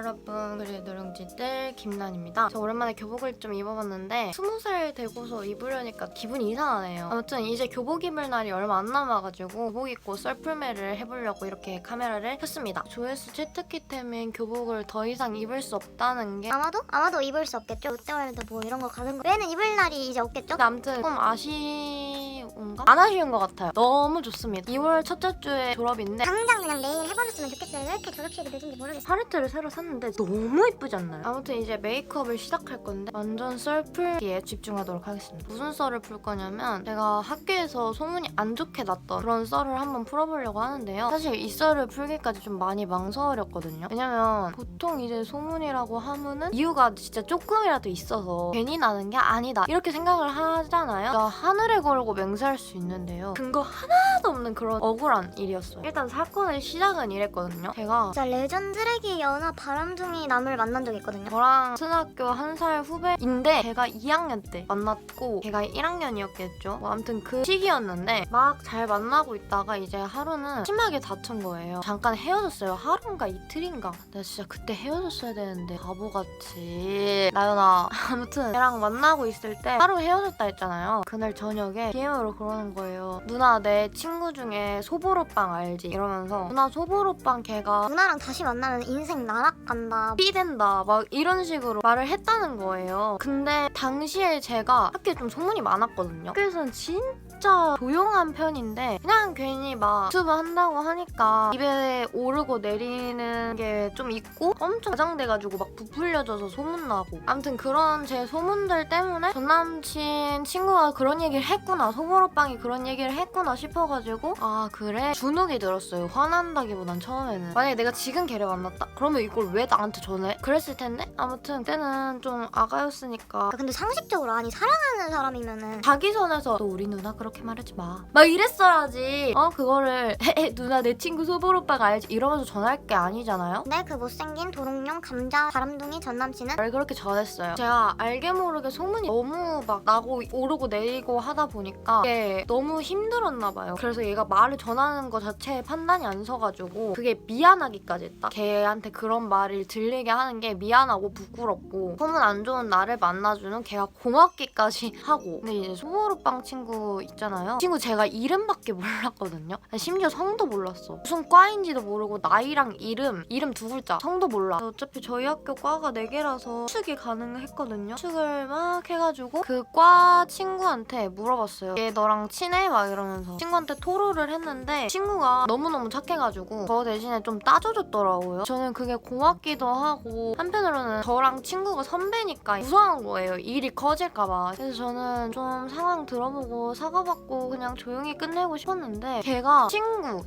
여러분, 그리고 누룽지들 김란입니다. 저 오랜만에 교복을 좀 입어봤는데 20살 되고서 입으려니까 기분이 이상하네요. 아무튼 이제 교복 입을 날이 얼마 안 남아가지고 교복 입고 썰풀매를 해보려고 이렇게 카메라를 켰습니다. 조회수 채특기 때문에 교복을 더 이상 입을 수 없다는 게 아마도 입을 수 없겠죠. 롯데월드 뭐 이런 거 가는 거 외에는 입을 날이 이제 없겠죠. 근데 아무튼 조금 아쉬운가? 안 아쉬운 것 같아요. 너무 좋습니다. 2월 첫째 주에 졸업인데 당장 그냥 내일 해버렸으면 좋겠어요. 왜 이렇게 졸업식이 늦은지 모르겠어요. 팔레트를 새로 샀는데 너무 이쁘지 않나요? 아무튼 이제 메이크업을 시작할 건데 완전 썰풀기에 집중하도록 하겠습니다. 무슨 썰을 풀 거냐면 제가 학교에서 소문이 안 좋게 났던 그런 썰을 한번 풀어보려고 하는데요. 사실 이 썰을 풀기까지 좀 많이 망설였거든요. 왜냐면 보통 이제 소문이라고 하면은 이유가 진짜 조금이라도 있어서 괜히 나는 게 아니다 이렇게 생각을 하잖아요. 그러니까 하늘에 걸고 맹세할 수 있는데요. 근거 하나도 없는 그런 억울한 일이었어요. 일단 사건의 시작은 이랬거든요. 제가 진짜 레전드레기 연하 바람둥이 남을 만난 적이 있거든요. 저랑 신학교 1살 후배인데 제가 2학년 때 만났고 걔가 1학년이었겠죠. 뭐 아무튼 그 시기였는데 막 잘 만나고 있다가 이제 하루는 심하게 다툰 거예요. 잠깐 헤어졌어요. 하루인가 이틀인가. 내가 진짜 그때 헤어졌어야 되는데 바보같이. 나연아 아무튼 걔랑 만나고 있을 때 하루 헤어졌다 했잖아요. 그날 저녁에 DM으로 그러는 거예요. 누나 내 친구 중에 소보로빵 알지? 이러면서 누나 소보로빵 걔가 누나랑 다시 만나면 인생 나락간다. 삐된다 막 이런 식으로 말을 했다는 거예요. 근데 당시에 제가 학교에 좀 소문이 많았거든요. 학교에서는 진짜 조용한 편인데 그냥 괜히 막 유튜브 한다고 하니까 입에 오르고 내리는 게 좀 있고 엄청 과장돼가지고 막 부풀려져서 소문나고 아무튼 그런 제 소문들 때문에 전 남친 친구가 그런 얘기를 했구나, 소보로빵이 그런 얘기를 했구나 싶어가지고 아 그래? 주눅이 들었어요. 화난다기보단 처음에는 만약에 내가 지금 걔를 만났다? 그러면 이걸 왜 나한테 전해? 그랬을 텐데? 아무튼 그때는 좀 아가였으니까 근데 상식적으로 아니 사랑하는 사람이면은 자기 전에서 너 우리 누나 그렇게 말하지 마 막 이랬어야지. 그거를 누나 내 친구 소보로빠가 알지 이러면서 전할 게 아니잖아요. 내 그 못생긴 도롱뇽 감자 바람둥이 전남친은 말 그렇게 전했어요. 제가 알게 모르게 소문이 너무 막 나고 오르고 내리고 하다 보니까 이게 너무 힘들었나 봐요. 그래서 얘가 말을 전하는 거 자체에 판단이 안 서가지고 그게 미안하기까지 했다. 걔한테 그런 말을 들리게 하는 게 미안하고 부끄럽고 소문 안 좋은 나를 만나주는 걔가 고맙기까지 하고. 근데 이제 소보루빵 친구 있잖아요. 친구 제가 이름밖에 몰랐거든요. 심지어 성도 몰랐어. 무슨 과인지도 모르고 나이랑 이름 두 글자 성도 몰라. 어차피 저희 학교 과가 4개라서 추측이 가능했거든요. 추측을 막 해가지고 그 과 친구한테 물어봤어요. 얘 너랑 친해? 막 이러면서 친구한테 토로를 했는데 친구가 너무너무 착해가지고 저 대신에 좀 따져줬더라고요. 저는 그게 고맙기도 하고 한편으로는 저랑 친구가 선배니까 무서운 거예요. 일이 커질까봐. 그래서 저는 좀 상황 들어보고 사과받고 그냥 조용히 끝내고 싶었는데 걔가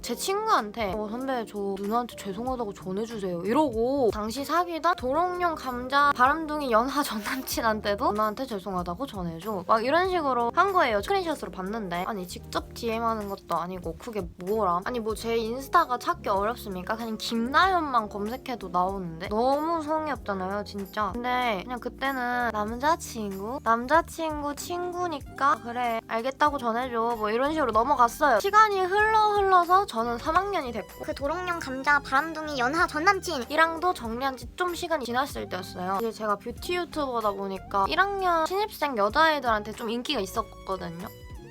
제 친구한테 선배 저 누나한테 죄송하다고 전해주세요 이러고 당시 사귀던 도롱뇽 감자 바람둥이 연하 전 남친한테도 누나한테 죄송하다고 전해줘 막 이런 식으로 한 거예요. 스크린샷으로 봤는데 아니 직접 DM하는 것도 아니고 그게 뭐람? 아니 뭐 제 인스타가 찾기 어렵습니까? 그냥 김나연만 검색해도 나오는데 너무 성의 없잖아요 진짜. 근데 그냥 그때는 남자친구 친구니까 그래 알겠다고 전해줘 뭐 이런 식으로 넘어갔어요. 시간이 흘러서 저는 3학년이 됐고 그 도롱뇽 감자 바람둥이 연하 전남친 이랑도 정리한 지 좀 시간이 지났을 때였어요. 이제 제가 뷰티 유튜버다 보니까 1학년 신입생 여자애들한테 좀 인기가 있었거든요.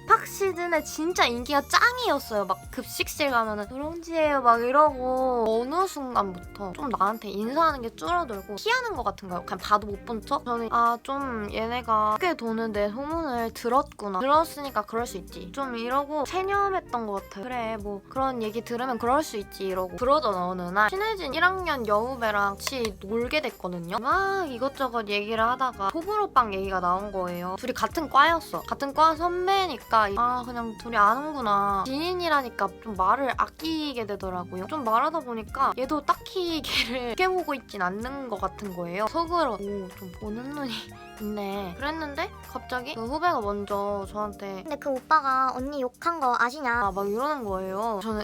팍 시즌에 진짜 인기가 짱이었어요. 막 급식실 가면은 누룽지예요 막 이러고 어느 순간부터 좀 나한테 인사하는 게 줄어들고 피하는 것 같은 거예요. 그냥 봐도 못 본 척? 저는 좀 얘네가 학교에 도는 내 소문을 들었으니까 그럴 수 있지 좀 이러고 체념했던 것 같아요. 그래 뭐 그런 얘기 들으면 그럴 수 있지 이러고. 그러던 어느 날 친해진 1학년 여후배랑 같이 놀게 됐거든요. 막 이것저것 얘기를 하다가 소보로빵 얘기가 나온 거예요. 둘이 같은 과였어. 같은 과 선배니까 그냥 둘이 아는구나. 지인이라니까 좀 말을 아끼게 되더라고요. 좀 말하다 보니까 얘도 딱히 걔를 쉽게 보고 있진 않는 것 같은 거예요. 속으로 좀 보는 눈이 있네 그랬는데 갑자기 그 후배가 먼저 저한테 근데 그 오빠가 언니 욕한 거 아시냐 막 이러는 거예요. 저는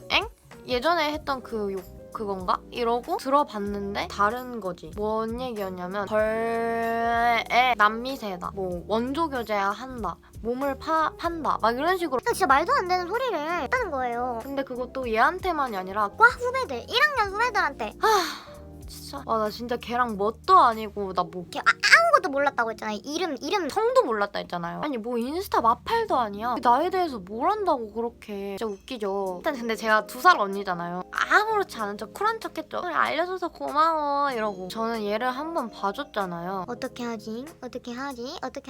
예전에 했던 그 욕 그건가? 이러고 들어봤는데 다른 거지. 뭔 얘기였냐면 벌에 남미세다 뭐 원조 교제한다 몸을 판다 막 이런 식으로 진짜 말도 안 되는 소리를 했다는 거예요. 근데 그것도 얘한테만이 아니라 과 후배들 1학년 후배들한테 진짜 나 진짜 걔랑 뭣도 아니고 나 뭐 아무것도 몰랐다고 했잖아요. 이름 성도 몰랐다 했잖아요. 아니 뭐 인스타 마팔도 아니야. 나에 대해서 뭘 안다고 그렇게. 진짜 웃기죠. 일단 근데 제가 2살 언니잖아요. 아무렇지 않은 척 쿨한 척 했죠. 그래, 알려줘서 고마워 이러고. 저는 얘를 한번 봐줬잖아요. 어떻게 하지? 어떻게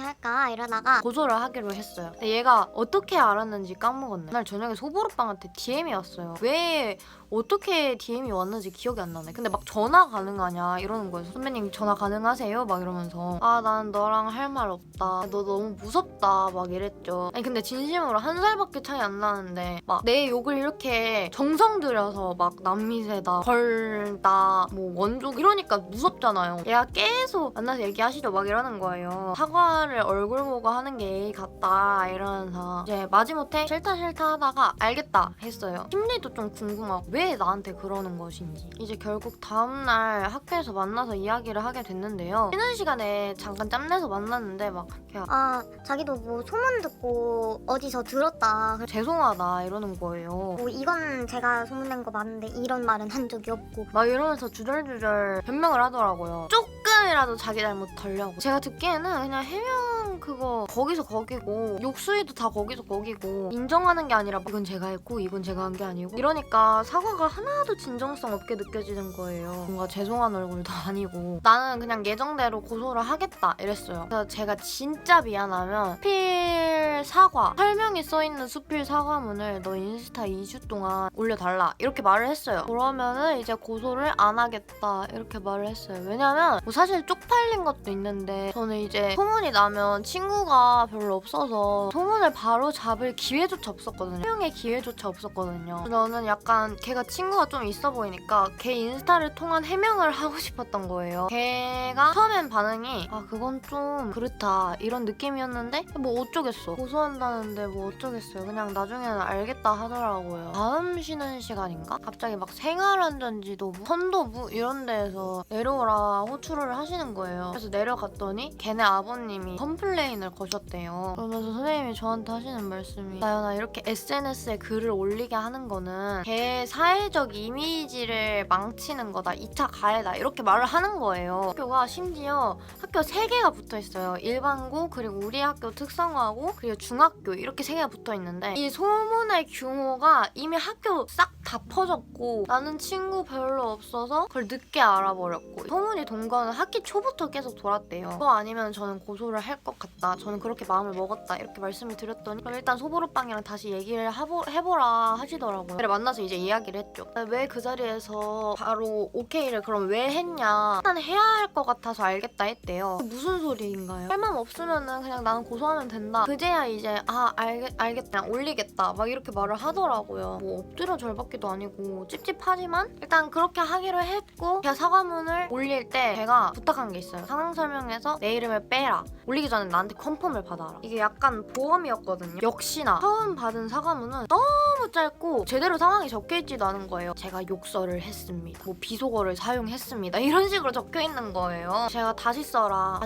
할까 이러다가 고소를 하기로 했어요. 근데 얘가 어떻게 알았는지 까먹었네. 그날 저녁에 소보루빵한테 DM이 왔어요. 왜 어떻게 DM이 왔는지 기억이 안 나네. 근데 막 전화 가능하냐 이러는 거예요. 선배님 전화 가능하세요? 막 이러면서 난 너랑 할 말 없다. 너 너무 무섭다. 막 이랬죠. 아니 근데 진심으로 1살밖에 차이 안 나는데 막 내 욕을 이렇게 정성 들여서 막 남미세다, 걸다, 뭐 원족 이러니까 무섭잖아요. 얘가 계속 만나서 얘기하시죠 막 이러는 거예요. 사과를 얼굴 보고 하는 게 예의 같다 이러면서 이제 마지못해 싫다 하다가 알겠다 했어요. 심리도 좀 궁금하고 왜 나한테 그러는 것인지. 이제 결국 다음날 학교에서 만나서 이야기를 하게 됐는데요. 쉬는 시간에 잠깐 짬내서 만났는데 막 걔가 자기도 뭐 소문 듣고 어디서 들었다. 죄송하다 이러는 거예요. 뭐 이건 제가 소문낸 거 맞는데 이런 말은 한 적이 없고 막 이러면서 주절주절 변명을 하더라고요. 조금이라도 자기 잘못 덜려고. 제가 듣기에는 그냥 해명 그거 거기서 거기고 욕수이도 다 거기서 거기고 인정하는 게 아니라 이건 제가 했고 이건 제가 한 게 아니고 이러니까 사과가 하나도 진정성 없게 느껴지는 거예요. 뭔가 죄송한 얼굴도 아니고 나는 그냥 예정대로 고소를 하겠다 이랬어요. 그래서 제가 진짜 미안하면 수필 사과 설명이 써있는 수필 사과문을 너 인스타 2주 동안 올려달라 이렇게 말을 했어요. 그러면은 이제 고소를 안 하겠다 이렇게 말을 했어요. 왜냐면 뭐 사실 쪽팔린 것도 있는데 저는 이제 소문이 나면 친구가 별로 없어서 소문을 바로 잡을 기회조차 없었거든요. 설명의 기회조차 없었거든요. 저는 약간 걔가 친구가 좀 있어 보이니까 걔 인스타를 통한 해명을 하고 싶었던 거예요. 걔가 처음엔 반응이 그건 좀 그렇다 이런 느낌이었는데 뭐 어쩌겠어. 고소한다는데 뭐 어쩌겠어요. 그냥 나중에는 알겠다 하더라고요. 다음 쉬는 시간인가? 갑자기 막 생활안전지도부, 선도부 이런 데에서 내려오라 호출을 하시는 거예요. 그래서 내려갔더니 걔네 아버님이 컴플레인을 거셨대요. 그러면서 선생님이 저한테 하시는 말씀이 나연아 이렇게 SNS에 글을 올리게 하는 거는 걔 사회적 이미지를 망치는 거다. 2차 가해다. 이렇게 말을 하는 거예요. 학교가 심지어 학교 3개가 붙어있어요. 일반고 그리고 우리 학교 특성화고 그리고 중학교 이렇게 3개가 붙어있는데 이 소문의 규모가 이미 학교 싹 다 퍼졌고 나는 친구 별로 없어서 그걸 늦게 알아버렸고 소문이 돈 거는 학기 초부터 계속 돌았대요. 그거 아니면 저는 고소를 할 것 같다. 저는 그렇게 마음을 먹었다. 이렇게 말씀을 드렸더니 그럼 일단 소보루빵이랑 다시 얘기를 해보라 하시더라고요. 그래 만나서 이제 이야기를 했죠. 왜 그 자리에서 바로 오케이를 그럼 왜 했냐. 일단 해야 할 것 같아서 알겠다 했대요. 무슨 소리인가요? 할 맘 없으면은 그냥 나는 고소하면 된다. 그제야 이제 알겠다. 그냥 올리겠다. 막 이렇게 말을 하더라고요. 뭐 엎드려 절받기도 아니고 찝찝하지만 일단 그렇게 하기로 했고 제가 사과문을 올릴 때 제가 부탁한 게 있어요. 상황 설명에서 내 이름을 빼라. 올리기 전에 나한테 컨펌을 받아라. 이게 약간 보험이었거든요. 역시나 처음 받은 사과문은 너무 짧고 제대로 상황이 적혀있지도 않은 거예요. 제가 욕설을 했습니다. 뭐 비속어를 사용했습니다. 이런 식으로 적혀있는 거예요. 제가 다시 써라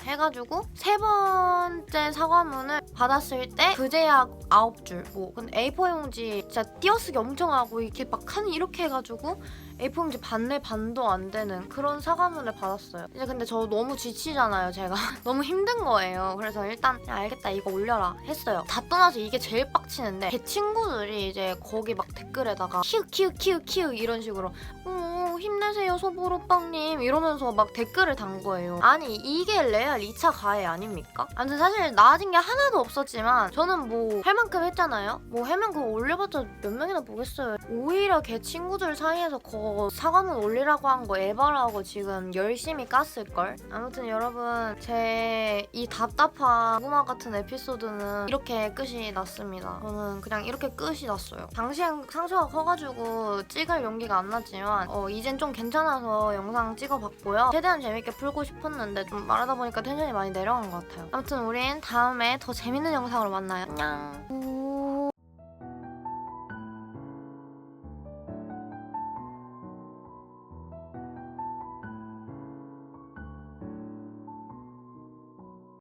해가지고 3번째 사과문을 받았을 때 그제야 9줄 뭐 근데 A4 용지 진짜 띄어쓰기 엄청 하고 이렇게 막 칸 이렇게 해가지고 A4 용지 반내 반도 안 되는 그런 사과문을 받았어요. 이제 근데 저 너무 지치잖아요 제가. 너무 힘든 거예요. 그래서 일단 알겠다 이거 올려라 했어요. 다 떠나서 이게 제일 빡치는데 제 친구들이 이제 거기 막 댓글에다가 키읔 이런 식으로 힘내세요 소보루빵님 이러면서 막 댓글을 단 거예요. 아니 이게 레알 2차 가해 아닙니까? 아무튼 사실 나아진 게 하나도 없었지만 저는 뭐 할 만큼 했잖아요. 뭐 해면 그거 올려봤자 몇 명이나 보겠어요. 오히려 걔 친구들 사이에서 그거 사과문 올리라고 한 거 에바라고 지금 열심히 깠을걸? 아무튼 여러분 제 이 답답한 고구마 같은 에피소드는 이렇게 끝이 났습니다. 저는 그냥 이렇게 끝이 났어요. 당시엔 상처가 커가지고 찍을 용기가 안 났지만 이젠 좀 괜찮아서 영상 찍어봤고요. 최대한 재밌게 풀고 싶었는데 좀 말하다 보니까 텐션이 많이 내려간 것 같아요. 아무튼 우린 다음에 더 재밌는 영상으로 만나요. 안녕.